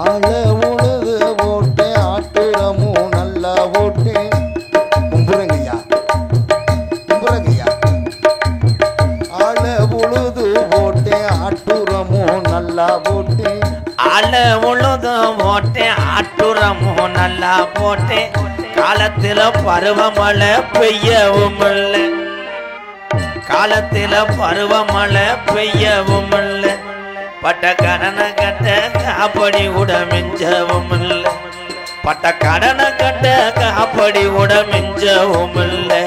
ஆள உழுது போட்டேன் ஆட்டுறமும் நல்லா போட்டேன். கும்புறங்கய்யா கும்புறங்கய்யா. ஆள உழுது போட்டேன் ஆட்டுறமும் நல்லா போட்டேன். ஆள உழுது போட்டேன் ஆட்டுறமும் நல்லா போட்டேன். காலத்தில பருவமழை பெய்யவும் இல்லை. காலத்தில பருவமழை பெய்யவும் இல்லை. பட்ட கடனை கட்ட காப்படி கூட மிஞ்சவும் இல்லை. பட்ட கடனை கட்ட காப்படி கூட மிஞ்சவும் இல்லை.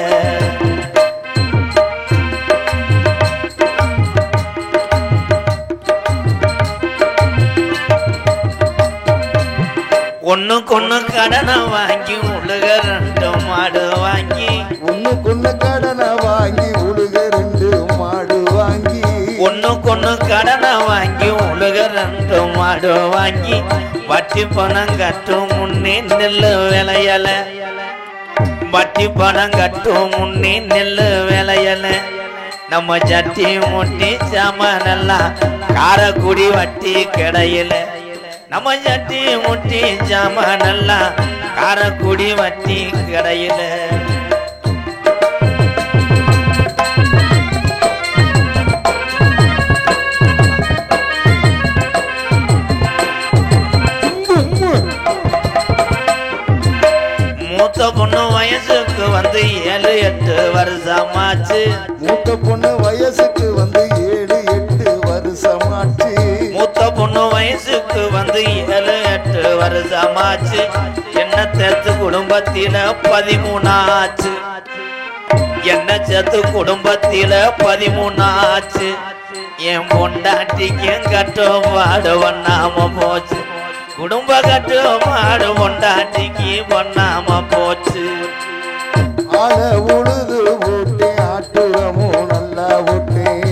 ஒண்ணுக்கொண்ணு கடனை வாங்கி உழுக 2 மாடு வாங்கி. ஒண்ணுக்கொண்ணு கடனை வாங்கி உழுக 2 மாடு வாங்கி. ஒண்ணுக்கொண்ணு கடனை வாங்கி உழுக 2 மாடு வாங்கி. வட்டி பணம் கட்டும் முன்னே நெல்லு விளையல. வட்டி பணம் கட்டும் முன்னே நெல்லு விளையல. நம்ம சட்டி முட்டி சாமானெல்லாம் காரக்குடி வட்டி கிடையல. நம்ம சட்டி முட்டி சாமானெல்லாம் காரக்குடி வட்டி கிடையல. மூத்த பொண்ணு வயசுக்கு வந்து 7-8 வருஷமாச்சு. மூத்த பொண்ணு வயசுக்கு வந்து 7-8 வருஷமாச்சு. மூத்த பொண்ணு வயசுக்கு வந்து 7-8 வருஷமாச்சு. என்ன சேர்த்து குடும்பத்தில 13 ஆச்சு. என்ன சேர்த்து குடும்பத்தில 13 ஆச்சு. என் பொண்டாட்டிக்கு கட்டுப்பாடு பண்ணாம போச்சு. குடும்ப கட்டுப்பாடு பொண்டாட்டிக்கு பண்ணாம போச்சு. ஆள உழுது போட்டேன் ஆட்டுறமும் நல்லா போட்டேன்.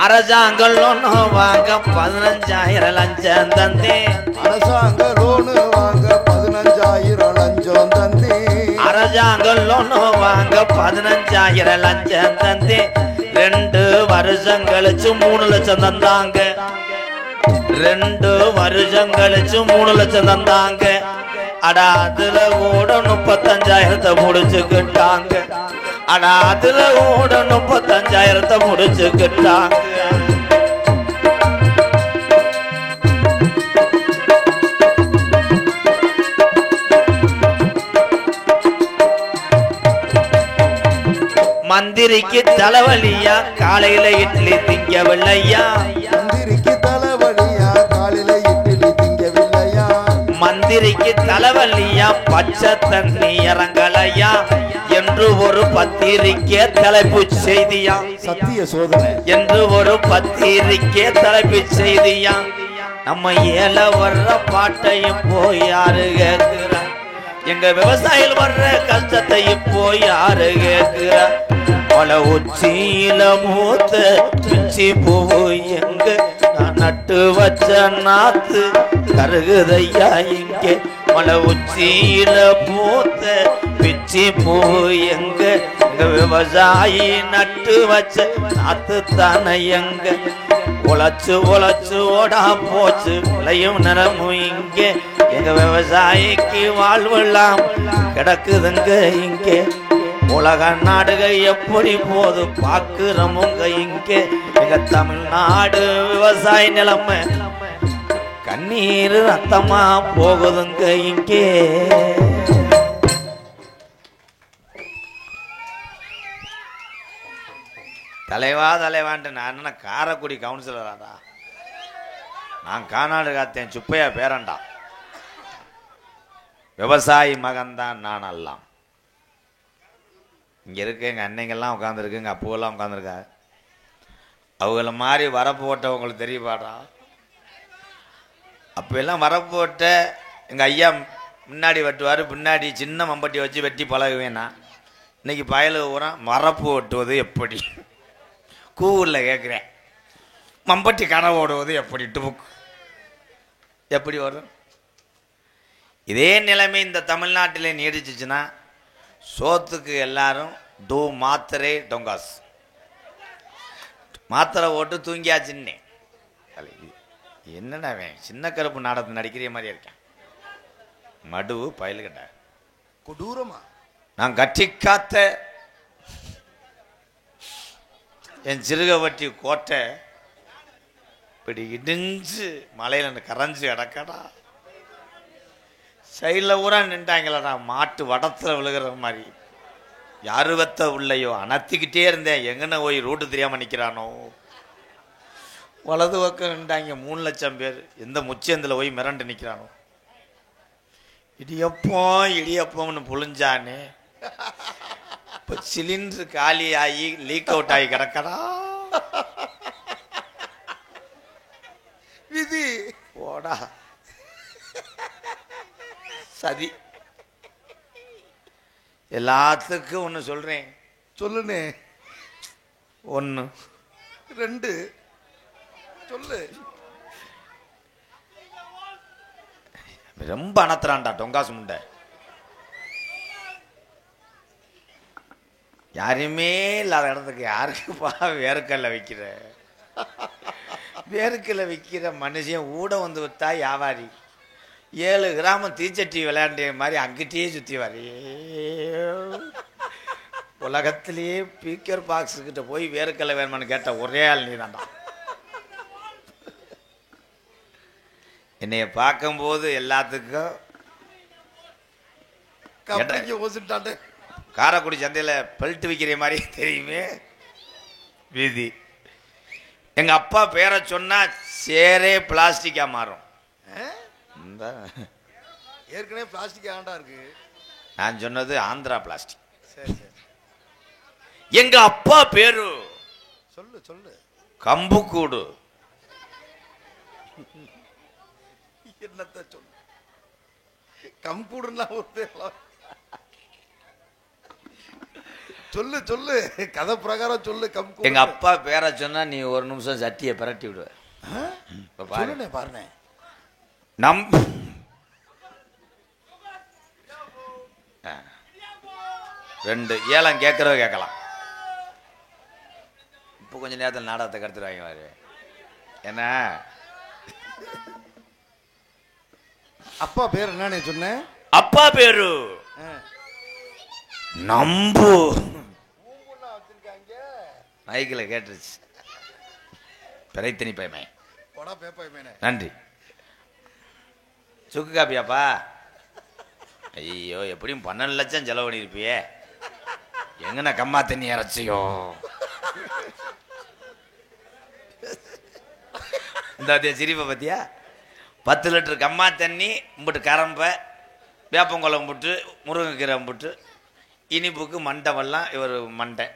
அரசாங்கம் லோனு வாங்க 15,000 லஞ்சம் தந்தேன். அரசாங்க லோனு வாங்க 15,000 லஞ்சம் தந்தேன். அரசாங்கம் லோனு வாங்க 15,000 லஞ்சம் தந்தேன். 2 வருஷம் கழிச்சு 3 லட்சம் தந்தாங்க. 2 வருஷம் கழிச்சு 3 லட்சம் தந்தாங்க. அடா அதுல கூட 35,000 முடிச்சுக்கிட்டாங்க. அடா அதுல கூட 35,000 முடிச்சுக்கிட்டாங்க. மந்திரிக்கு தலைவலியா காலையில இட்லி திங்கவில்லையா. மந்திரிக்கு தலைவலியா காலையில இட்லி திங்கவில்லையா. மந்திரிக்கு தலைவலியா பச்சை தண்ணி இறங்கலையா என்று ஒரு பத்திரிக்கை தலைப்பு செய்தியா. சத்திய சோதனை என்று ஒரு பத்திரிக்கை தலைப்பு செய்தியா. நம்ம ஏல வர்ற பாட்டையும் போய் யாரு கேட்கிற. எங்க விவசாயிகள் வர்ற கஷ்டத்தையும் போய் யாரு கேட்கிற. பல உச்சியில மூத்த பிச்சி பூ எங்க நான் நட்டு வச்ச நாத்து கருகுதையா இங்கே. மலை உச்சியில மூத்த பிச்சி பூ எங்க எங்க விவசாயி நட்டு வச்ச நாத்து தானே எங்க. உழைச்சு உழைச்சு ஓடா போச்சு விளையும் நிறமும் இங்கே. எங்க விவசாயிக்கு வாழ்வெல்லாம் கிடக்குதுங்க இங்கே. உலக நாடுக எப்படி போது பாக்குறமுங்க இங்கே. எங்க தமிழ்நாடு விவசாய நிலைமை கண்ணீர் ரத்தமா போகுதுங்க இங்கே. தலைவா தலைவான்ட்டு நான் என்ன காரைக்குடி கவுன்சிலராடா. நான் கானாடு காத்தேன் சுப்பையா பேரண்டா. விவசாயி மகன்தான் நான் எல்லாம். இங்கே இருக்க எங்கள் அன்னைங்கெல்லாம் உட்காந்துருக்கு, எங்கள் அப்புவெல்லாம் உட்காந்துருக்கா. அவங்கள மாதிரி வரப்பு ஓட்டவங்களுக்கு தெரியப்பாடா. அப்போ எல்லாம் வரப்பு ஓட்ட எங்கள் ஐயா முன்னாடி வெட்டுவார், பின்னாடி சின்ன மம்பட்டி வச்சு வெட்டி பழகுவேனா. இன்னைக்கு பயலு ஊரம் வரப்பு ஓட்டுவது எப்படி கூவூரில் கேட்குறேன். மம்பட்டி கனவு ஓடுவது எப்படி டுமுக்கு எப்படி வரும்? இதே நிலைமை இந்த தமிழ்நாட்டில் நீடிச்சிச்சுன்னா சோத்துக்கு எல்லாரும் மாத்திரை டொங்காஸ் மாத்திரை போட்டு தூங்கியாச்சுன்னே. என்னடா சின்ன கருப்பு நாடகத்தை நடிக்கிற மாதிரி இருக்கேன். மடுவு பயலுகிட்ட கொடூரமா நான் கட்டி காத்த என் சிறுகவட்டி கோட்டை இப்படி இடிஞ்சு மலையில கரைஞ்சு கிடக்கடா. சைடில் ஊரா நின்றாங்களடா மாட்டு வடத்தில் விழுகிற மாதிரி. யாரு வத்த உள்ளையோ அனத்திக்கிட்டே இருந்தேன். எங்கன்னு போய் ரூட்டு தெரியாமல் நிற்கிறானோ. வலது பக்கம் நின்றாங்க 3 லட்சம் பேர். எந்த முச்சந்தில் போய் மிரண்டு நிற்கிறானோ. இடியப்பம்னு புழிஞ்சானே. இப்போ சிலிண்டர் காலி ஆகி லீக் அவுட் ஆகி கிடக்கடா. விதி போடா சதி. எல்லாத்துக்கும் ஒன்று சொல்றேன். சொல்லுனே. 1 2 சொல்லு. ரொம்ப அனத்துறான்டா டொங்காசு முண்டை. யாருமே இல்லாத இடத்துக்கு யாருக்குப்பா வேர்க்கல்ல வைக்கிற? வேர்க்கல்ல விற்கிற மனுஷன் ஊட வந்து விட்டா வியாபாரி 7 கிராமம் தீச்சட்டி விளையாண்டிய மாதிரி அங்கிட்டே சுற்றி வரே. உலகத்திலேயே ஸ்பீக்கர் பாக்ஸ் கிட்ட போய் வேர்க்கல்ல வேணுமான்னு கேட்ட ஒரே ஆள் நீ தான்டா. என்னைய பார்க்கும்போது எல்லாத்துக்கும் காரைக்குடி சந்தையில் பெல்ட் விற்கிற மாதிரி தெரியுமே. வீதி எங்க அப்பா பேரை சொன்னா சேரே பிளாஸ்டிக்கா மாறும். ஏற்கனவே பிளாஸ்டிக் ஆண்டா இருக்கு. நான் சொன்னது ஆந்திரா பிளாஸ்டிக். சரி சரி. எங்க அப்பா பேரு சொல்லு சொல்லு. கம்புக்கூடு. என்னத்த சொல்லு? கம்புக்கூடுன்னா ஒரு பேர். சொல்லு சொல்லு. கதை பிரகாரம் சொல்லு. கம்பு. எங்க அப்பா பேரை சொன்னா நீ ஒரு நிமிஷம் சட்டியை பிரட்டி விடுவ. பாருங்க பாருங்க. நம் 2 ஏலம் கேட்கறவ கேட்கலாம். இப்போ கொஞ்ச நேரத்தில் நாடகத்தை கடுத்துருவாங்க பாரு. என்ன அப்பா பேர் என்ன சொன்ன? அப்பா பேரு நம்பு. மைக்கில் கேட்டுருச்சு. பிறைத்தனி பையமே. நன்றி. சுக்கு காப்பியாப்பா? ஐயோ எப்படியும் 12 லட்சம் செலவு பண்ணியிருப்பியே. எங்கண்ணா கம்மா தண்ணி இறச்சியோ? இந்த சிரிப்பை பத்தியா? 10 லிட்டர் கம்மா தண்ணி உம்பிட்டு கரம்பை வேப்பங்குளம் போட்டு முருங்கைக்கீரை போட்டு இனிப்புக்கு மண்டவெல்லாம் இவர் மண்டை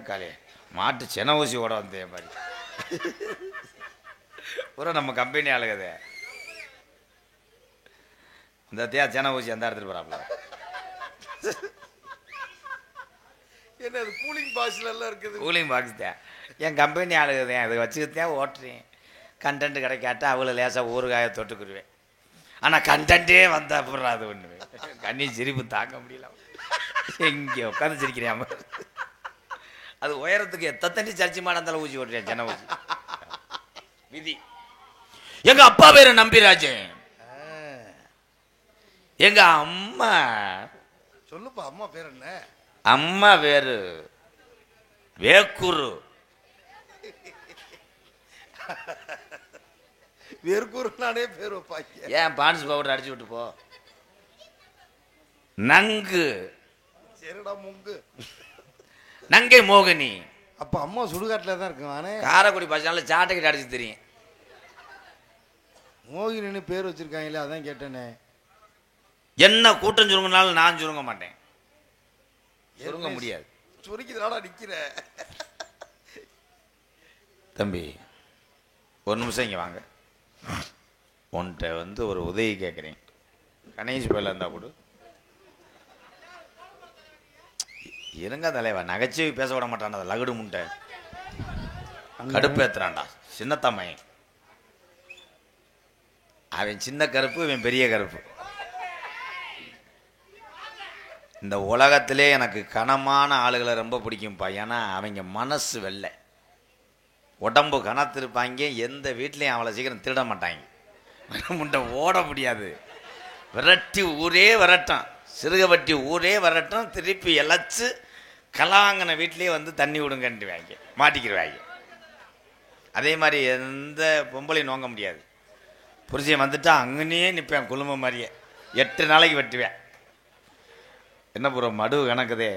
காலே மாட்டு சென ஊசி ஓட வந்தே மாதிரி பூரா நம்ம கம்பெனி ஆளுகதே. இந்த தேயா சென ஊசி அந்த இடத்துல போறாப்ல. என்ன கூலிங் பாக்ஸ்ல எல்லாம் இருக்குது? கூலிங் பாக்ஸ் தான் என் கம்பெனி ஆளுகதேன். அதை வச்சுக்கிட்டேன் ஓட்டுறேன். கண்டென்ட் கிடைக்காட்டா அவளை லேசாக ஊறுகாய தொட்டுக்குருவேன். ஆனால் கண்டென்ட்டே வந்தா அப்புறம் அது ஒன்றுவேன். கண்ணி சிரிப்பு தாக்க முடியல. எங்கே உட்காந்து சிரிக்கிறேன். அது உயரத்துக்கு எத்தனை சரிச்சிமான இருந்தாலும் ஊசி ஓட்டுறேன். சென்னை ஊசி விதி. எங்க அப்பா பேரு நம்பிராஜன். எங்க அம்மா சொல்லுப்பா. அம்மா பேர் என்ன? அம்மா பேரு வேக்குரு. வேர்க்கூறுனானே பேர் வைப்பாங்க. ஏன் பான்ஸ் பவுடர் அடிச்சு விட்டு போ. நங்கு. சரிடா முங்கு. நங்கை மோகினி. அப்ப அம்மா சுடுகாட்டில் தான் இருக்கு. நானே காரைக்குடி பஸ்ஸால சாட்டைக்கிட்ட அடிச்சு தெரியும். மோகினின்னு பேர் வச்சிருக்காங்களே, அதான் கேட்டேனே. என்ன கூட்டம் சுருங்கினாலும் நான் சுருங்க மாட்டேன். சுருங்க முடியாது. சுருக்கிதாடா நிக்கிற. தம்பி ஒரு நிமிஷம் இங்கே வாங்க. உன்கிட்ட ஒரு உதவி கேட்குறேன். கணேஷ் பேரில் இருந்தால் கூட இருங்க தலைவா. நகைச்சுவை பேச விட மாட்டான். அதை லகுடு முண்டை கடுப்பேத்துறான்டா. சின்னத்தம்மையன் அவன் சின்ன கருப்பு, இவன் பெரிய கருப்பு. இந்த உலகத்திலே எனக்கு கனமான ஆளுகளை ரொம்ப பிடிக்கும்ப்பா. ஏன்னா அவங்க மனசு வெள்ளை, உடம்பு கனத்திருப்பாங்க. எந்த வீட்லேயும் அவ்வளோ சீக்கிரம் திருட மாட்டாங்க. முண்டை ஓட முடியாது. விரட்டி ஊரே வரட்டும், சிறுகப்பட்டி ஊரே வரட்டும், திருப்பி இழைச்சி கலாங்கன வீட்லேயே வந்து தண்ணி விடுங்கன்ட்டுவாங்க, மாட்டிக்கிடுவாங்க. அதே மாதிரி எந்த பொம்பளையும் நோங்க முடியாது. புருஷன் வந்துட்டா அங்கனே நிற்பேன் குழும மாதிரியே. 8 நாளைக்கு வெட்டுவேன். என்ன ப்ரோ மடு கணக்குதே?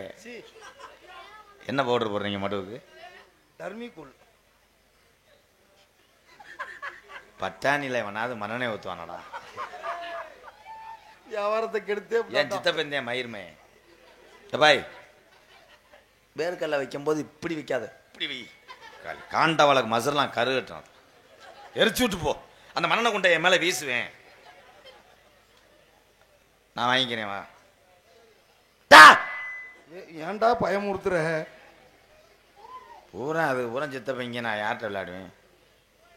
என்ன பவுடர் போடுறீங்க மடுவுக்கு? டர்மிகூல். பட்டாணியில் எவனாவது மண்ணெண்ணெய் ஊற்றுவானடா? வியாபாரத்தை கெடுத்தே. ஏன் சித்தப்பந்தேன் மயிர்மே பாய், வேர்க்கல்ல வைக்கும்போது இப்படி வைக்காது, இப்படி வை. காண்டவளக்கு மசர்லாம் கருகட்டும், எரிச்சு விட்டு போ. அந்த மண்ணெண்ணெய் கொண்ட என் மேலே வீசுவேன். நான் வாங்கிக்கிறேன் வா. ஏன்டா பயமுறுத்துற? பூரா அது பூரா சித்தப்பைங்க. நான் யார்கிட்ட விளையாடுவேன்?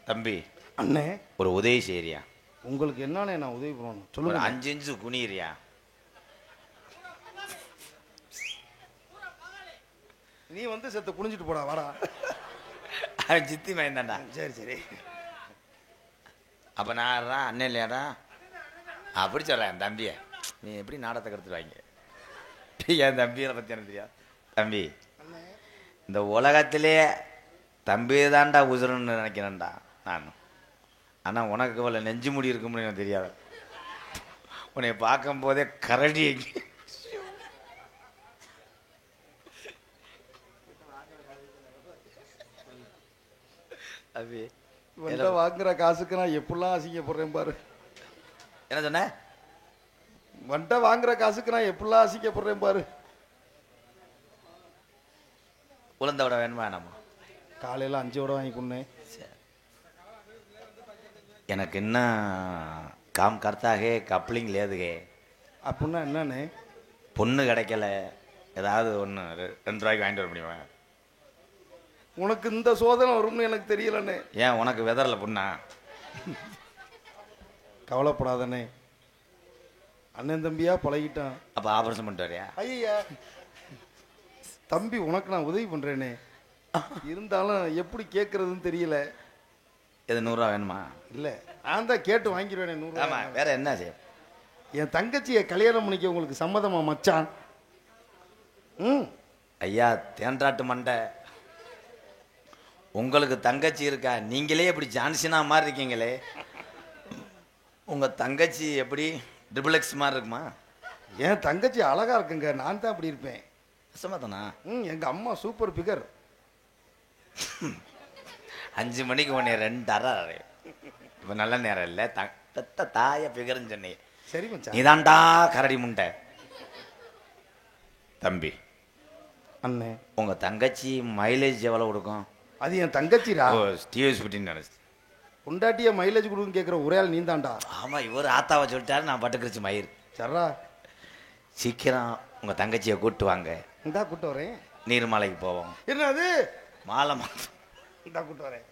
தம்பி அண்ணே, ஒரு உதவி செய்யறியா? உங்களுக்கு என்னண்ணே நான் உதவி பண்ணணும் சொல்லுங்க. 5 இன்ச்சு குனிறியா? நீ வந்து செத்த குனிஞ்சிட்டு போடா வாடா. அவன் சித்தி மயந்தாண்டா. சரி சரி. அப்போ நான் அண்ணன் இல்லையாடா அப்படி சொல்கிறேன். என் தம்பியை நீ எப்படி நாடகத்தை கெடுத்துருவாங்க? என் தம்பியை பற்றி எனக்கு தெரியாது. தம்பி, இந்த உலகத்திலே தம்பி தான்டா உசுருன்னு நினைக்கிறேன்டா நான். ஆனால் உனக்கு இவ்வளோ நெஞ்சு முடி இருக்கும்னு எனக்கு தெரியாது. உன்னை பார்க்கும் போதே கரடி தம்பி வாங்குற காசுக்கு நான் எப்படிலாம் அசிங்கப்படுறேன் பாரு. என்ன சொன்ன? வண்டை வாங்குற காசுக்கு நான் எப்படிலாம் அசிங்கப்படுறேன் பாரு. உளுந்த விட வேணுமா? நம்ம காலையில் 5 வடை வாங்கி கொண்டேன். எனக்கு என்ன காம் கர்த்தாகே கப்ளிங் லேதுகே. அப்படின்னா என்னண்ணே? பொண்ணு கிடைக்கல, ஏதாவது ஒன்று 2 ரூபாய்க்கு வாங்கிட்டு வர முடியுமா? உனக்கு இந்த சோதனை வரும்னு எனக்கு தெரியலண்ணே. ஏன் உனக்கு வெதரில் பொண்ணா? கவலைப்படாதண்ணே, அண்ணன் தம்பியா பழகிட்டான். அப்போ ஆபரேஷன் பண்ணிட்டு வரையா? ஐயா தம்பி, உனக்கு நான் உதவி பண்றேனே, இருந்தாலும் எப்படி கேட்கறதுன்னு தெரியல. எது 100 ரூபா வேணுமா? இல்லை, நான் தான் கேட்டு வாங்கிடுவேனே 100 ரூபா. ஆமாம், வேற என்ன செய்ய? என் தங்கச்சியை கல்யாணம் பண்ணிக்க உங்களுக்கு சம்மதமா மச்சான்? ஐயா தேன்றாட்டு மண்டை, உங்களுக்கு தங்கச்சி இருக்கா? நீங்களே எப்படி ஜான்சினா மாதிரி இருக்கீங்களே, உங்கள் தங்கச்சி எப்படி ட்ரிபிள் மாதிரி இருக்குமா? என் தங்கச்சி அழகா இருக்குங்க, நான் தான் அப்படி இருப்பேன். சமாதானா? எங்க அம்மா சூப்பர் பிகர். 5 மணிக்கு உடனே 2 அரை. இப்போ நல்ல நேரம் இல்லை, பெத்த தாய பிகர்ன்னு சொன்னீங்க. சரி மச்சான். நீதான்டா கரடி முண்டை. தம்பி அண்ணே, உங்க தங்கச்சி மைலேஜ் எவ்வளோ கொடுக்கும்? அது என் தங்கச்சிரா. டிவிஎஸ் பிட்டின்னு நினைச்சு பொண்டாட்டிய மைலேஜ் கொடுக்குன்னு கேட்குற ஒரே ஆள் நீ தான்டா. ஆமாம், இவர் ஆத்தாவை சொல்லிட்டாரு, நான் பட்டுக்கிருச்சு மயிர். சரா, சீக்கிரம் உங்க தங்கச்சியை கூப்பிட்டு வாங்க. இந்தா கூட்டு வரேன். நீர்மலைக்கு போவோம். என்னது? மாலை இந்தா கூட்டு வரேன்.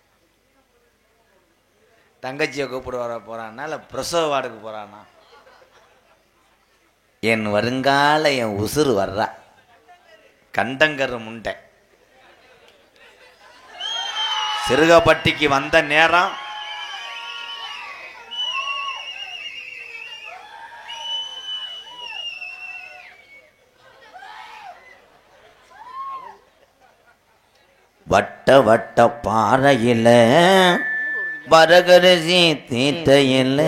தங்கச்சியை கூப்பிட வர போறான்னா இல்லை பிரசவ வார்டுக்கு போறானா? என் வருங்கால என் உசுறு வர்றா கண்டங்கரு முண்டை. சிறுகப்பட்டிக்கு வந்த நேரம் வட்ட வட்ட பாறையில் வரகரிசி தீட்டையில்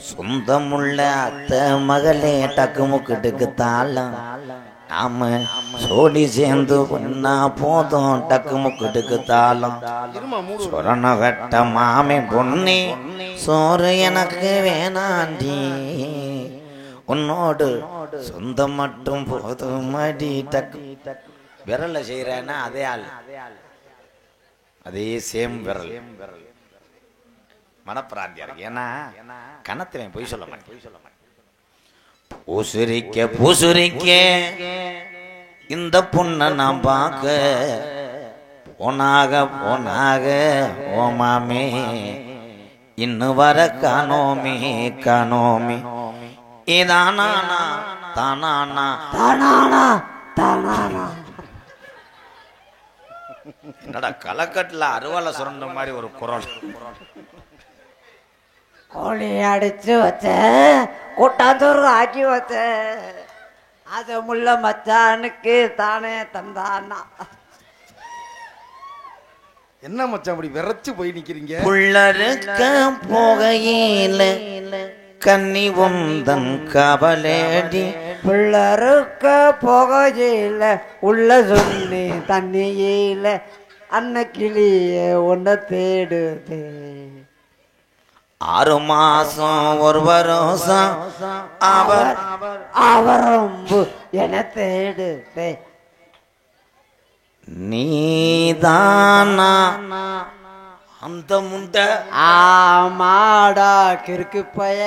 சொந்தமுள்ள அத்தை மகளே டக்கு முக்கிட்டுக்கு தாளம். நாம சோடி சேர்ந்து பொண்ணா போதும் டக்கு முக்கிட்டுக்கு தாளம். சொரண வெட்ட மாமே பொண்ணே சோறு எனக்கு வேணாண்டி, உன்னோடு சொந்தம் மட்டும் போதும் அடி. டக்கு விரல்ல செய்யறேன்னா அதே ஆள், அதே சேம் விரல். மனப்பிராந்தியா இருக்கு. ஏன்னா கணத்திலே பொய் சொல்ல மாட்டேன். பூசுரிக்க பூசுரிக்க இந்த பொண்ணை நான் பார்க்க போனாக போனாக ஓமாமே இன்னும் வர காணோமே காணோமே. இதானா தானானா தானானா தானானா. என்னடா கலக்கட்டில் அருவாலை சுரண்ட மாதிரி ஒரு குரல். கோழி அடிச்சு வச்ச கூட்டாந்தூர் ஆக்கி வச்ச அத முள்ள மச்சானுக்கு தானே தந்தானா. என்ன மச்சான் அப்படி விரைச்சு போய் நிக்கிறீங்க? புள்ளருக்க போகையில கன்னி உந்தன் கவலேடி. பிள்ளருக்க போகையில உள்ள சொல்லி தண்ணியில அன்னக்கிளிய உன்னை தேடுதே. 6 மாசம் 1 வருஷம் அவரம்பு என தேடுதே. நீதானா அந்த முண்டை? ஆமாடா கிறுக்கு பய.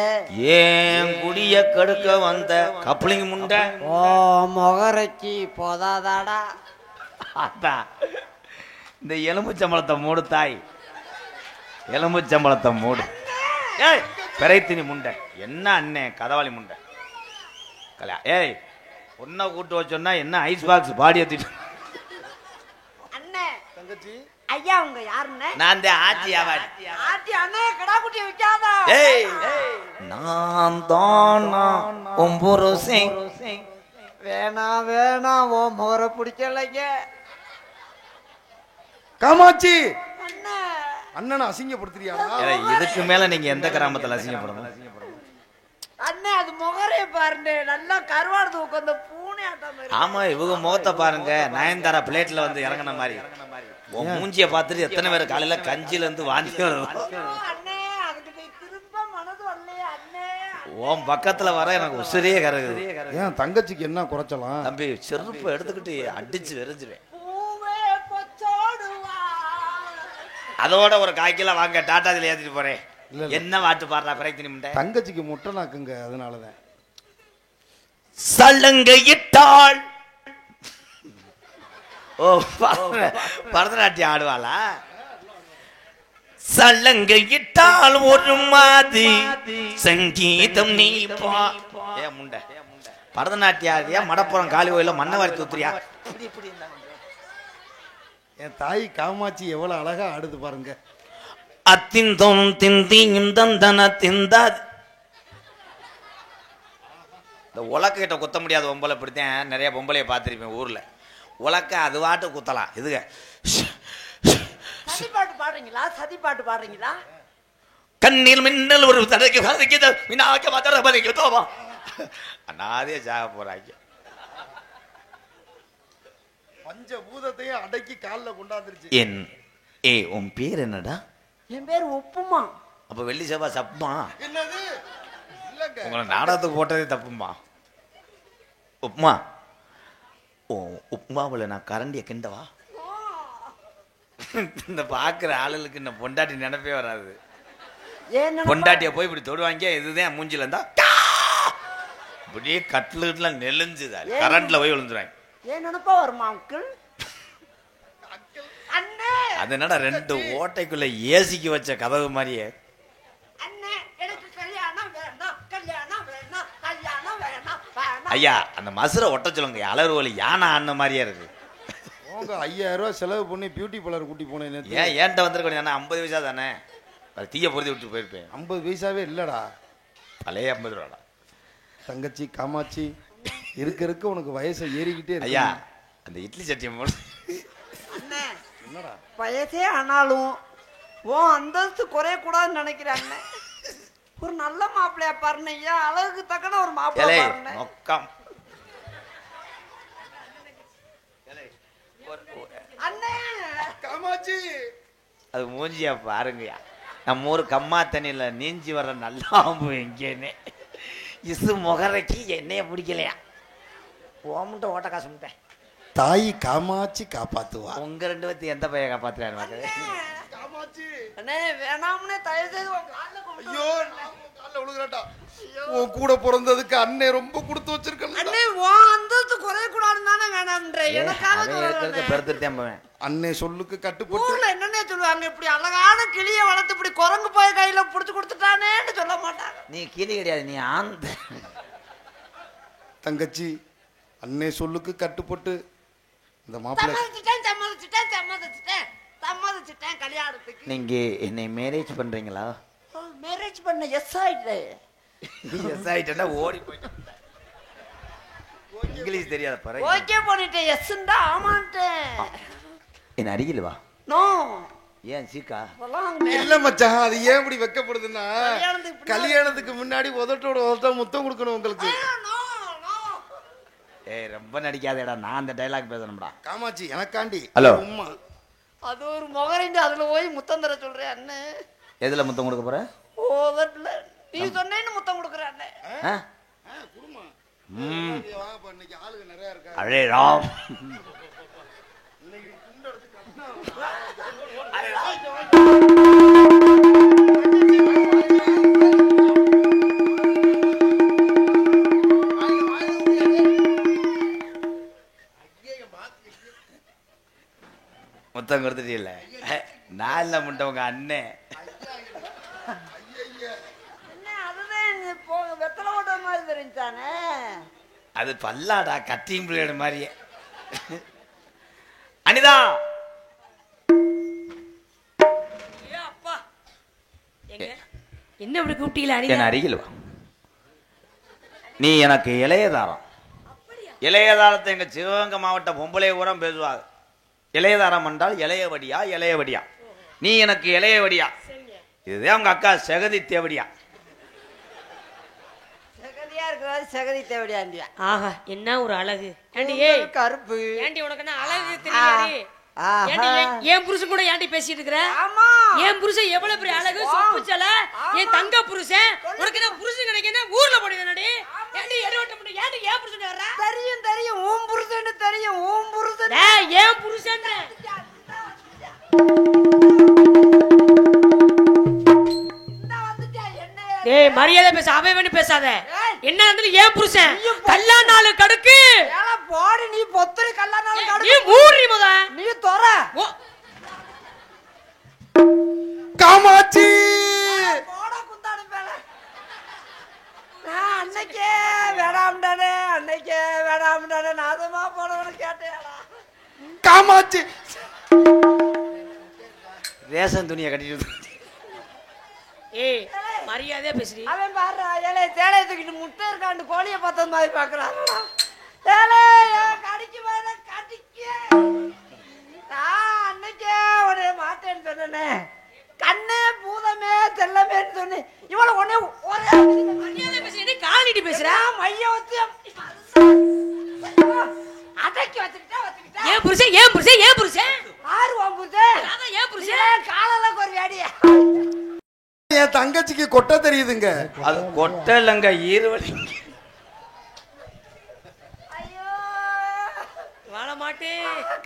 ஏன் குடிய கெடுக்க வந்த கப்ளிங் முண்டை? ஓ முகரைக்கு போதாதாடா. அதான் இந்த எலும்புச்சம்பளத்தை மூடு தாய், எலும்புச்சம்பளத்தை மூடு. ஏய் பெரைத்தினி முண்டை என்ன அண்ணே கதவாளி முண்டை கல்யா. ஏய் பொண்ணை கூட்டு வச்சோன்னா என்ன ஐஸ் பாக்ஸ் பாடி ஏத்திட்டு. அண்ணே தங்கச்சி ஐயா உங்க யாருன்னு? நான் இந்த ஆச்சி ஆவாடி. ஆட்டி அண்ணே கடா குட்டி வைக்காதா. ஏய் நான் தானா ஒம்பொரு சிங். வேணாம் வேணாம் ஓ முகரை பிடிக்கலைங்க. காமாட்சி அண்ணே அண்ணனை அசிங்கப்படுத்துறியாடா? இதுக்கு மேல நீங்க எந்த கிராமத்துல அசிங்கப்படணும்? அண்ணே அது முகரைய பாருங்க நல்லா கருவாடு உட்காந்து பூனை ஆட்டம். ஆமா இவங்க முகத்தை பாருங்க, நயன்தாரா பிளேட்ல வந்து இறங்கின மாதிரி. உன் மூஞ்சிய பார்த்துட்டு எத்தனை பேர் காலையில கஞ்சில இருந்து வாந்தி வரும். அண்ணே அதுக்கு திரும்ப மனது வரலையே அண்ணே. உன் பக்கத்துல வர எனக்கு உசிரியே கறகுது. ஏன் தங்கச்சிக்கு என்ன குறைச்சலாம்? தம்பி செருப்பை எடுத்துக்கிட்டு அடிச்சு வெறிஞ்சிருவேன். பூவே பொச்சோடுவா. அதோட ஒரு காய்க்கில வாங்க டாட்டாதில் ஏத்திட்டு போறேன். இல்ல, இல்ல. என்ன வாட்டு பாடுறா பிறகு முண்டை? தங்கச்சிக்கு முட்டை நாக்குங்க, அதனாலதான். சல்லங்கையிட்டாள். ஓ பரதநாட்டியம் ஆடுவாளா? சல்லங்கையிட்டால் ஒரு மாதிரி சங்கீதம் நீ பா. ஏ முண்டை பரதநாட்டியம் ஆடியா? மடப்புறம் காளி கோயில மண்ணவாரி தூத்துறியா? என் தாய் காமாட்சி எவ்வளவு அழகா ஆடுது பாருங்க. அத்திந்தோம் திந்தியும் தந்தன திந்தாது. இந்த உலக்க கிட்ட குத்த முடியாது பொம்பளை. இப்படித்தான் நிறைய பொம்பளைய பார்த்துருப்பேன் ஊர்ல. உலக்க அது வாட்டு குத்தலாம். இதுங்க சதி பாட்டு பாடுறீங்களா? சதி பாட்டு பாடுறீங்களா? கண்ணீர் மின்னல் ஒரு தடைக்கு அண்ணாதே சாக போறாங்க. பஞ்ச பூதத்தையும் அடக்கி காலில் கொண்டாந்துருச்சு. என் ஏ உன் பேர் என்னடா? என் பேர் உப்புமா. அப்ப வெள்ளி செவ்வா சப்புமா? என்னது? இல்லங்க. உங்களை நாடகத்துக்கு போட்டதே தப்புமா. உப்புமா ஓ உப்புமாவில் நான் கரண்டிய கிண்டவா? இந்த பாக்குற ஆளுகளுக்கு இந்த பொண்டாட்டி நினைப்பே வராது. பொண்டாட்டிய போய் இப்படி தொடுவாங்க. இதுதான் மூஞ்சில இருந்தா இப்படியே கட்லுல நெலிஞ்சுதா கரண்ட்ல போய் விழுந்துருவாங்க. ஏன் நினைப்பா வருமா அங்கிள்? அண்ணே அது என்னடா 2 ஓட்டைக்குள்ள ஏசிக்கு வச்ச கதவு மாதிரியே. அண்ணே எனக்கு கல்யாணம் வேண்டாம், கல்யாணம் வேண்டாம், கல்யாணம் வேண்டாம், வேண்டாம். ஐயா அந்த மசுரை ஒட்ட சொல்லுங்க. அலறுவலி யானை ஆன மாதிரியே இருக்கு. உங்க 5000 ரூபாய் செலவு பண்ணி பியூட்டி பார்லர் கூட்டி போனேன். ஏன் ஏன்ட்ட வந்திருக்க? 50 பைசா தானே. அது தீய பொருத்தி விட்டு போயிருப்பேன். 50 பைசாவே இல்லடா. பழைய 50 ரூபாடா. தங்கச்சி காமாட்சி இருக்க இருக்க உனக்கு வயசை ஏறிக்கிட்டே இருக்கு. ஐயா அந்த இட்லி சட்டியை போடு. அண்ணே என்னடா வயசே ஆனாலும் உன் அந்தஸ்து குறையக்கூடாதுன்னு நினைக்கிறாங்க. ஒரு நல்ல மாப்பிள்ளையா பாருங்க ஐயா. அழகுக்கு தக்கன ஒரு மாப்பிள்ளை பாருங்க. மொக்கம். அண்ணே காமாட்சி அது மூஞ்சியா பாருங்கய்யா. நம்ம ஊர் கம்மா தண்ணியில நீஞ்சி வர்ற நல்லாம்பு எங்கேன்னு இசு முகரைக்கு என்னைய பிடிக்கலையா? ஓமுட்ட ஓட்ட காசு முட்டேன். தாய் காமாட்சி காப்பாத்துவா. உங்க 2 பேர்த்து எந்த பையன் காப்பாத்துறாரு? காமாட்சி அண்ணே வேணாம்னே தயவு செய்து உன் கால்ல கும்பிட்டு ஐயோ கால்ல விழுகுறடா. உன் கூட பிறந்ததுக்கு அண்ணே ரொம்ப கொடுத்து வச்சிருக்கல. அண்ணே உன் அந்தஸ்து குறையக்கூடாதுன்னு தானே வேணாம்ன்ற. எனக்காக சொல்றேன். பெருத்துட்டேன் போவேன். அண்ணே சொல்லுக்கு கட்டுப்பட்டு. ஊர்ல என்னன்னே சொல்லுவாங்க, இப்படி அழகான கிளியை வளர்த்து இப்படி குரங்கு போய் கையில புடிச்சு கொடுத்துட்டானேன்னு சொல்ல மாட்டாங்க. நீ கிளி கிடையாது, நீ ஆந்த. தங்கச்சி அன்னை சொல்லுக்கு கட்டுப்பட்டு இந்த மாப்பிள்ளை சம்மதிச்சிட்டேன் கல்யாணத்துக்கு. நீங்க என்னை மேரேஜ் பண்றீங்களா? மேரேஜ் பண்ண எஸ் ஆயிட்டு. எஸ் ஆயிட்டா ஓடி போயிட்டேன். இங்கிலீஷ் தெரியாத பாரு. ஓகே பண்ணிட்டேன். எஸ்ண்டா ஆமான்ட்டேன். என்ன அருகில் வா. நோ. ஏன் சீக்கா? இல்ல மச்சான், அது ஏன் இப்படி வெக்கப்படுதுன்னா கல்யாணத்துக்கு முன்னாடி உதட்டோட முத்தம் கொடுக்கணும் உங்களுக்கு. ஏய் ரொம்ப நடிக்காதேடா, நான் அந்த டைலாக் பேசணும்டா. காமாட்சி எனக்காண்டி. ஹலோ. உம்மா அது ஒரு முகரைண்டு அதுல போய் முத்தம் தர சொல்றேன் அண்ணே. எதுல முத்தம் கொடுக்க போற? ஓதட்ல நீ சொன்னேன்னு முத்தம் கொடுக்குறேன் அண்ணே. குடுமா. இன்னைக்கு ஆளுங்க நிறைய இருக்காங்க. அடே ராம். இன்னைக்கு குண்ட எடுத்து கட்டினா முத்தம் கொடுத்துட்டீல்ல? நான் இல்ல முட்டவங்க அண்ணே. அதுதான் வெத்தலை ஓட்ட மாதிரி தெரிஞ்சானே. அது பல்லாடா, கட்டிங் பிளேடு மாதிரியே. அனிதா அப்பா என்ன இப்படி கூப்பிட்டீங்களா? என் அருகில் வா. நீ எனக்கு இளையதாரம். இளையதாரத்தை எங்க சிவகங்கை மாவட்ட பொம்பளை ஊரம் பேசுவாங்க. இளையதாரம் என்றால் இளையவடியா, இளையவடியா. நீ எனக்கு இளையவடியா. இதுதான் உங்க அக்கா செகதி தேவடியா. செகதியா இருக்கிறாரு, செகதி தேவடியாண்டியா. ஆஹா என்ன ஒரு அழகு. ஏண்டி ஏய் கருப்பு. ஏண்டி உனக்கு என்ன அழகு தெரியாடி? ஏண்டி ஏன் புருஷன் கூட ஏண்டி பேசிட்டு இருக்கற? ஆமா. ஏன் புருஷன் எவ்வளவு பெரிய அழகு, சொப்புச்சல. என் தங்க புருஷன். உனக்கு என்ன புருஷன் கிடைக்கனா ஊர்ல போடுவேனடி? ஏண்டி எருவட்ட முடிய? ஏண்டி ஏன் புருஷன் வர்ற? தெரியும் தெரியும் ஓம் புருஷன் தெரியும். ஓம் புருஷன். டேய் ஏன் புருஷன்? டேய் மரியாதை பேச, அவை வேணி பேசாத. என்ன வந்து ஏன் புருஷன்? கல்யாண நாள் கடுக்கு. ஏல போடி நீ பொத்துரி கல்யாண நாள் கடுக்கு. நீ மூடி முத. நீ தொற. காமாட்சி போட குந்தாடி மேல. நான் அன்னைக்கே வேடாம்டானே, அன்னைக்கே வேடாம்டானே நாதமா போனவன கேட்டேடா. காமாட்சி ரேஷன் துணியை கட்டிட்டு ஏய் மரியாதையா பேசுறீ. அவன் பாரு ஏலே சேலைய தூக்கிட்டு முட்டை இருக்காண்டு கோழிய பார்த்தது மாதிரி பாக்குறான்டா. ஏலே கடிக்கு மேல கடிக்கு. நான் அன்னைக்கே உடனே மாட்டேன்னு சொன்னேனே. கண்ணே பூதமே செல்லமேன்னு சொன்னேன். இவள உடனே ஒரே மரியாதை பேசுறீ. காலிட்டி பேசுற. மைய வச்சு அடக்கி வச்சுக்கிட்டா. ஏன் புருஷன்? ஏன் புருஷன்? ஏன் புருஷன்? ஆறு வாம்புதே. அதான் ஏன் புருஷன்? காலல ஒரு வேடியா. என் தங்கச்சிக்கு கொட்டை தெரியுதுங்க. அது கொட்டலங்க, ஈரவழி. ஐயோ வாழ மாட்டே.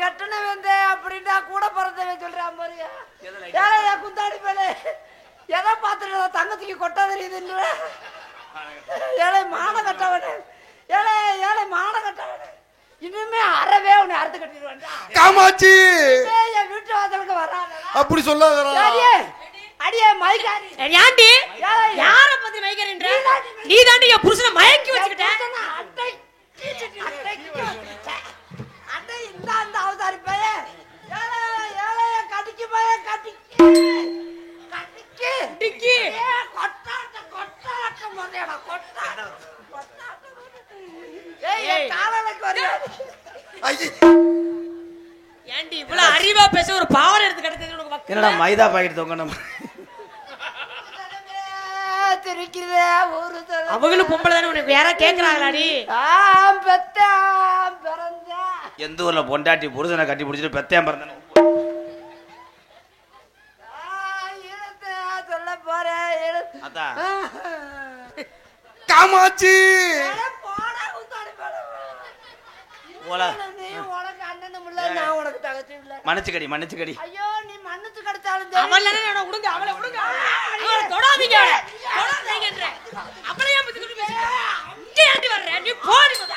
கட்டண வந்தே அப்படின்னா கூட பிறந்தவன் சொல்றான் பாருங்க. ஏழையா குந்தாடி மேலே எதை பார்த்துட்டு தங்கத்துக்கு கொட்டா தெரியுதுன்ற. ஏழை மான கட்டவனே. ஏழை ஏழை மான கட்டவனே. இனிமே அறவே உன்னை அறுத்து கட்டிடுவான்டா. காமாட்சி என் வீட்டு வாசலுக்கு வராத. அப்படி சொல்லாதடா. சரியே அடியே மைகாரி. ஏண்டி யார பத்தி மயக்கறேன்ற? நீ தாண்டி என் புருஷனை மயக்கி வச்சிட்ட. அட்டை அட்டை இந்த அந்த அவதாரி பைய. ஏழை ஏழை கடிக்கு பைய கடிக்கு கடிக்கு டிக்கி கொட்டாட்ட கொட்டாட்ட மொதேடா கொட்டாட்ட. ஏய் காலலைக்கு வர. ஏண்டி இவ்வளவு அறிவா பேச ஒரு பாவனை எடுத்து கிடக்குது உனக்கு வக்கு. என்னடா மைதா பாக்கெட் தொங்கணும்? தெரிக்கிறே ஒரு தடவை. அவங்களும் பொம்பளை தானே, உனக்கு யாரா கேக்குறாங்களாடி? பெத்தேன் பிறந்தேன். எந்த ஊர்ல பொண்டாட்டி புருஷனை கட்டி பிடிச்சிட்டு பெத்தையம் பிறந்தன? சொல்ல போறேன். அதான் காமாட்சி உனக்கு அண்ணனும் இல்ல, நான் உனக்கு தகச்சு இல்ல. மன்னிச்சுக்கடி மன்னிச்சுக்கடி. ஐயோ நீ மன்னிச்சு கிடைச்சாலும் அவள என்ன விடுங்க, அவளை விடுங்க. அவளை தொடாதீங்க, தொடாதீங்கன்ற. அவளை ஏன் பத்தி கூட்டி பேசுற? இங்க ஏண்டி வர்ற? நீ போடி முத.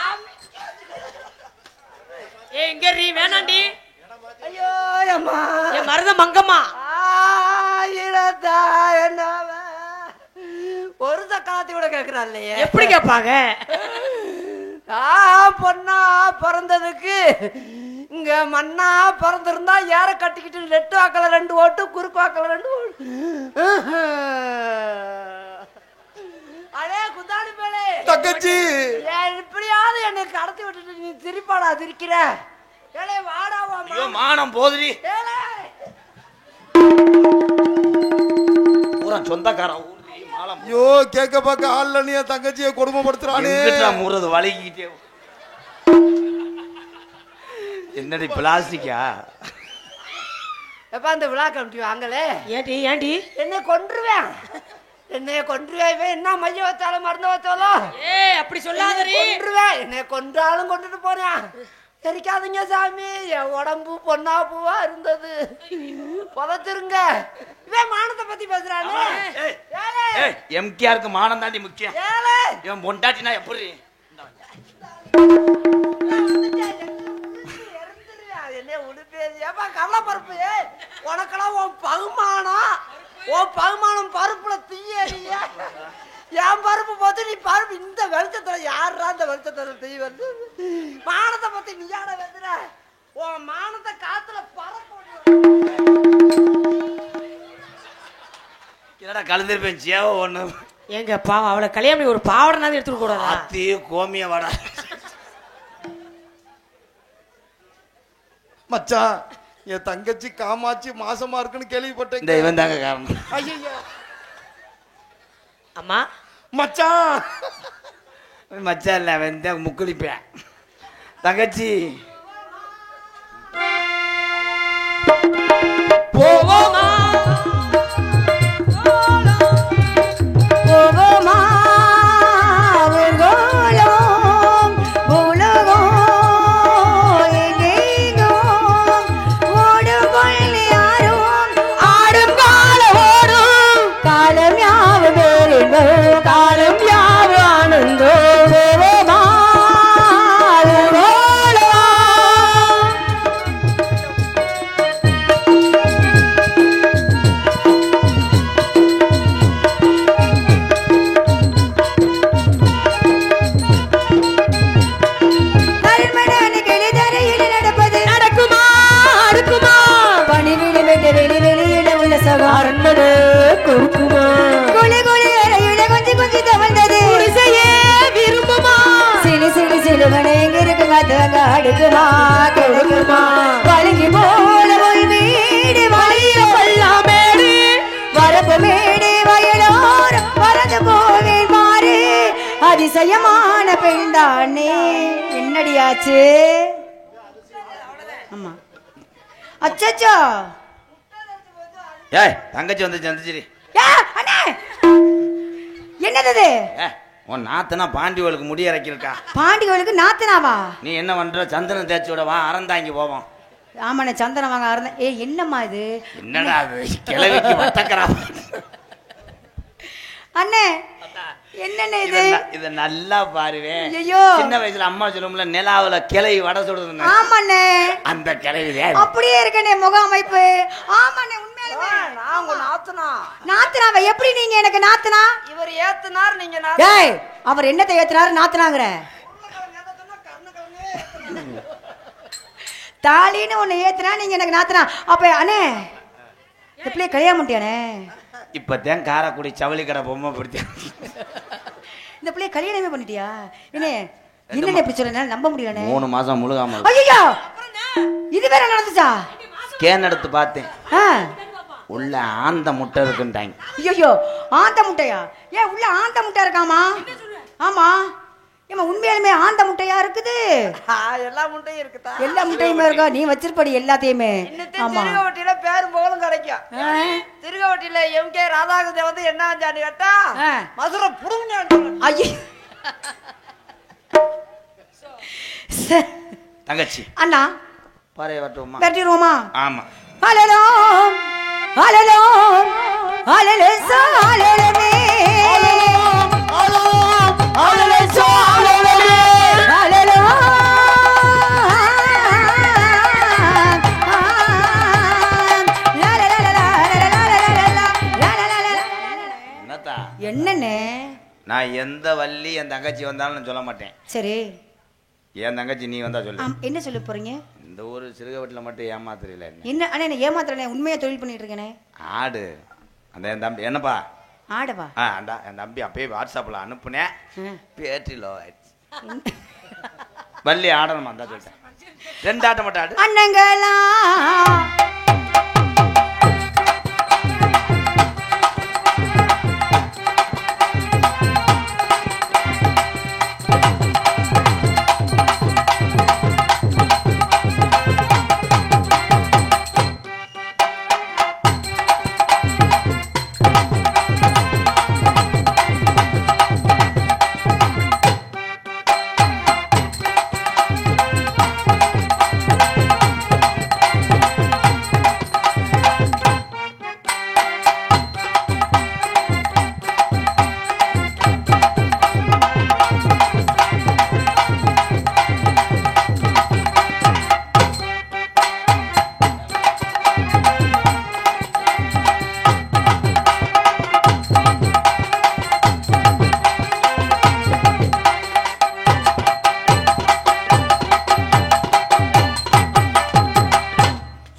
ஏய் இங்க நீ வேணாண்டி. ஐயோ அம்மா என் மருத மங்கம்மா. ஆயிரத்தா என்னவ ஒரு தக்காத்தி கூட கேக்குறான் இல்லையே. எப்படி கேட்பாங்க? பொண்ணா பிறந்ததுக்கு இங்க மண்ணா பிறந்திருந்தா யார கட்டிக்கிட்டு நெட்டு வாக்கல 2 ஓட்டு குறுக்கு வாக்கல 2 ஓட்டு. அடே குந்தாடி மேலே தங்கச்சி இப்படியாவது என்னை கடத்தி விட்டுட்டு நீ திருப்பாடா திரிக்கிற. ஏலே வாடாவா மானம் போதுரி பூரா சொந்தக்காரன் ஊர்லி மானம். ஐயோ கேட்க பார்க்க ஆள்ல நீ என் தங்கச்சியை கொடுமைப்படுத்துறானே. மூறது வலிக்கிட்டே என்னடி பிளாஸ்டிக்கா? எப்ப அந்த விழா கமிட்டி வாங்கலே ஏண்டி என்னை கொன்றுவேன். என்னைய கொன்றுவேன். என்ன மைய வச்சாலும் மருந்து வச்சாலும் அப்படி சொல்லாதே. கொன்றுவேன். என்னை கொன்றாலும் கொண்டுட்டு போனேன். தெரிக்காதீங்க சாமி. என் உடம்பு பொன்னா பூவா இருந்தது. புதைச்சிருங்க. இவன் மானத்தை பத்தி பேசுறானே. எம்கேஆருக்கு மானம் தாண்டி முக்கியம். இவன் பொண்டாட்டினா எப்படி என்ன உடுப்பேப்பா கள்ளப்பருப்பு உனக்கெல்லாம் உன் பகுமானம் பருப்புல தீயறிய என் பருப்பு பார்த்து நீ பருப்பு இந்த வெளிச்சத்துல யாரா இந்த வெளிச்சத்துல தீ வந்து மானத்தை பத்தி நீ யார வந்துற உன் மானத்தை காத்துல என்னடா கலந்துருப்பேன் சேவ ஒண்ணு எங்க பாவம் அவளை கல்யாணம் பண்ணி ஒரு பாவடனாவது எடுத்துக்க கூடாதா? அத்தி கோமிய வாடா. மச்சான் என் தங்கச்சி காமாட்சி மாசமா இருக்குன்னு கேள்விப்பட்டேன். இந்த இவன் தாங்க காரணம். ஐயா அம்மா மச்சான் மச்சான் இல்ல அவன் தான் முக்குளிப்பேன். தங்கச்சி போவோமா போவோமா காலம் யாரு ஆனந்தோ அரண்மனை கொடுக்குமா குளி குளி அறையில கொஞ்சம் கொஞ்சம் தவழ்ந்தது விரும்புமா சிலு சிலு சிலுவனை எங்க இருக்கு காத்துவங்க அடுக்குமா கிடைக்குமா வழுங்கி போல ஒரு வீடு வழிய கொல்லாமேடு வரப்பு மேடு வயலோரம் வரது போவேன் மாறு அதிசயமான பெண்தானே. என்னடியாச்சு? ஆமா அச்சச்சோ ஏய் தங்கச்சி வந்து சந்திச்சிரி. என்னது உன் நாத்தனா பாண்டியோளுக்கு முடி இறக்கிருக்கா. பாண்டியோளுக்கு நாத்தனாவா? நீ என்ன பண்ற? சந்தனம் தேய்ச்சி விட வா, அறந்தாங்கி போவோம். ஆமாண்ணே சந்தனம் வாங்க அறந்த. என்னம்மா இது? என்னடா கிழவிக்கு வட்டக்கரா அண்ணே என்னண்ணே இது? இத நல்லா பாருவே. ஐயோ சின்ன வயசுல அம்மா சொல்லும்ல நிலாவுல கிளவி வடை சுடுதுன்னு. ஆமாண்ணே அந்த கிளவி அப்படியே இருக்கனே முக அமைப்பு. ஆமாண்ணே உண்மையாலுமே நான் உங்க நாத்தனா. நாத்தனாவ எப்படி நீங்க எனக்கு நாத்தனா? இவர் ஏத்துனார் நீங்க நாத்தனா. டேய் அவர் என்னத்தை ஏத்துனாரு நாத்தனாங்கற? தாலின்னு ஒன்னு ஏத்துனா நீங்க எனக்கு நாத்தனா. அப்ப அண்ணே எப்படியே கல்யாணம் பண்ணிட்டியானே? இப்பதான் காரக்குடி சவளி கடை பொம்மை படுத்தி இந்த பிள்ளைய கல்யாணமே பண்ணிட்டியா? என்ன என்ன இப்படி சொல்ல நம்ப முடியல. 3 மாசம் முழுகாம. ஐயோ இது வேற நடந்துச்சா? ஸ்கேன் எடுத்து பார்த்தேன். உள்ள ஆந்த முட்டை இருக்குன்றாங்க. ஐயோ ஆந்த முட்டையா? ஏன் உள்ள ஆந்த முட்டை இருக்காமா? ஆமா ஏமா உண்மையாலுமே ஆந்த முட்டையா இருக்குது? எல்லா முட்டையும் இருக்குதா? எல்லா முட்டையுமே இருக்கா? நீ வச்சிருப்படி எல்லாத்தையுமே. ஆமா திருகவட்டியில பேரும் போலும் கிடைக்கும். திருகவட்டியில எம்கே ராதாகிருஷ்ண வந்து என்ன ஆஞ்சான்னு கேட்டா மதுரை புடுங்க. ஐயோ தங்கச்சி அண்ணா பாரு வரட்டுமா? கட்டிடுவோமா? ஆமா. ஹலோ ஹலோ ஹலோ சாலமே ஹலோ ஹலோ சாலமே ஹலோ என்னத்தா? என்னண்ணே? நான் எந்த வள்ளி என் தங்கச்சி வந்தாலும் சொல்ல மாட்டேன். சரி என் தங்கச்சி நீ வந்தா சொல்லு. என்ன சொல்ல போறீங்க? இந்த ஒரு சிறுகவட்டில் மட்டும் ஏமாத்துறீல என்ன? அண்ணா என்ன ஏமாத்துறேன், உண்மையா தொழில் பண்ணிட்டு இருக்கேனே. ஆடு அந்த என் தம்பி என்னப்பா ஆடவா? ஆண்டா என் தம்பி அப்பயே வாட்ஸ்அப்பில் அனுப்புனேன். பேட்டரியில் வள்ளி ஆடணுமா தான் சொல்லிட்டேன். 2 ஆட்டம் மட்டும் ஆடு. அண்ணங்களா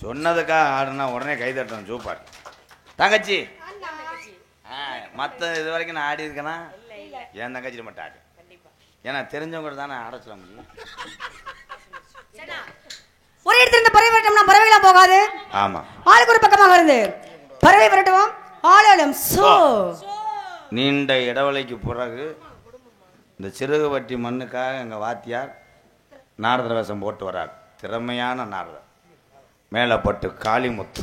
சொன்னதுக்காக ஆடுனா உடனே கை தட்டணும். சூப்பர் தங்கச்சி. மற்ற இது வரைக்கும் நான் ஆடி இருக்கேன்னா என் தங்கச்சி மட்டும் ஆடு. ஏன்னா தெரிஞ்சவங்க தானே ஆட சொல்ல முடியும். ஒரே இடத்துல இருந்து பறவை விரட்டோம்னா பறவைலாம் போகாது. ஆமா, ஆளுக்கு ஒரு பக்கமாக வருது. பறவை விரட்டுவோம். ஆளும் சோ நீண்ட இடைவெளிக்கு பிறகு இந்த சிறுகுவட்டி மண்ணுக்காக எங்கள் வாத்தியார் நாரதர் வேஷம் போட்டு வர்றார். திறமையான நாரதர். மேலே பட்டு காளிமுத்து